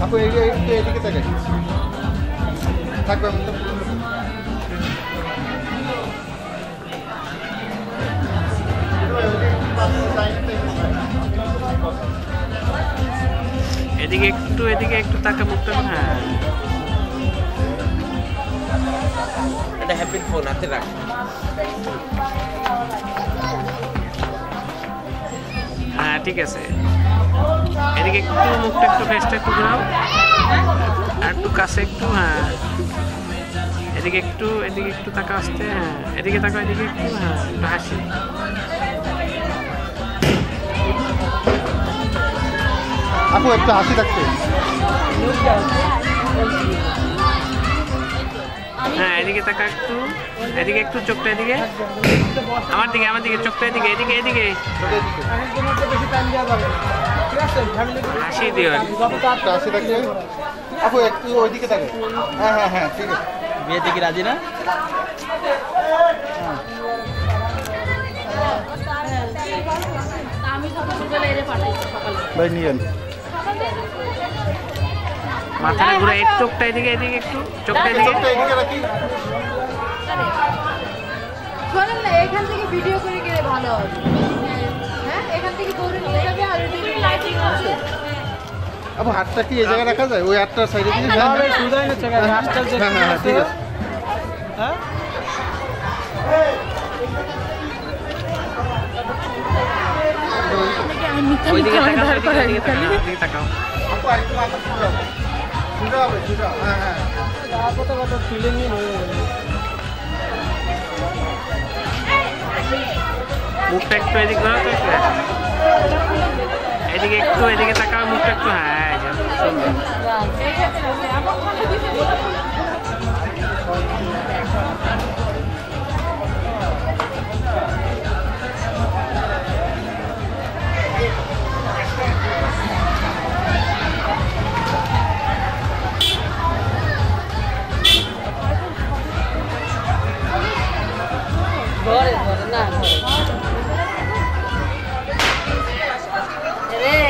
আপু একটু এদিকে তাকাই থাকবে এদিকে একটু তাকা মুখটা হ্যাঁ এটা হ্যাপি ফোন হাতে রাখ হ্যাঁ ঠিক আছে এদিকে একটু মুখটা একটু ফেসটা একটু ঘোরাও আর একটু কাছে একটু হ্যাঁ এদিকে একটু তাকা আসতে হ্যাঁ এদিকে তাকাও এদিকে একটু হ্যাঁ একটু হাসি আপু একটু হাসি থাকতে হ্যাঁ এদিকে তাকা একটু চোখটা এদিকে আমার দিকে চোখটা এদিকে হাসি দিও হাসি থাকতে আপু একটু ওইদিকে থাকে হ্যাঁ ঠিক আছে বিয়েতে কি রাজি না ভাই নিয়েন মাথাটা ঘুরে একটু চোখটা এদিকে একটু চোখটা এদিকে রাখি শোনেন না এখান থেকে ভিডিও করে গেলে ভালো হবে হ্যাঁ এখান থেকে দৌড়ে নিয়ে যাবে আর ওইদিকে লাইটিং আছে আপু হাতটা কি এই জায়গায় রাখা যায় ওই হাতটার সাইডে দিয়ে হ্যাঁ ঠিক আছে হ্যাঁ ওইদিকে তাকাও আপু আরেকটু মাথা ঘুরাও হ্যাঁ ফিলিং মুখটা একটু এদিকে ঘোরাও তো এদিকে তাকাও মুখটা একটু হ্যাঁ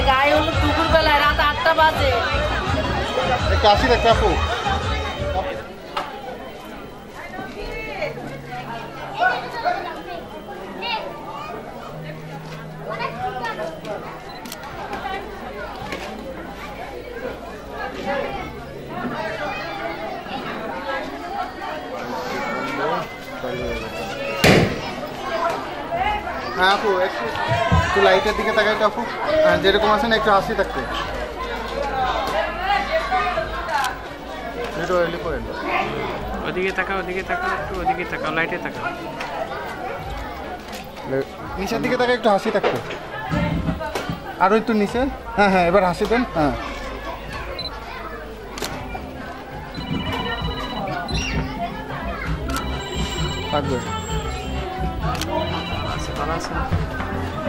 গায়ে হলো দুপুর বেলায় রাত 8টা বাজে একটু হাসি থাকতে আপু হ্যাঁ আপু একটু লাইটের দিকে তাকাইতে আপু যেরকম আছেন একটু হাসি থাকতে ওদিকে তাকাও একটু ওদিকে তাকাও লাইটে তাকাও নিচের দিকে তাকাই একটু হাসি থাকতে আরো একটু নিচে হ্যাঁ এবার হাসি দেন হ্যাঁ থাকবে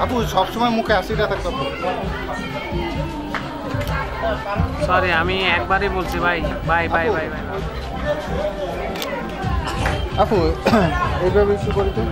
আপু সবসময় মুখে হাসিটা থাকতো সরি আমি একবারই বলছি বাই আপু এইভাবে একটু করে তো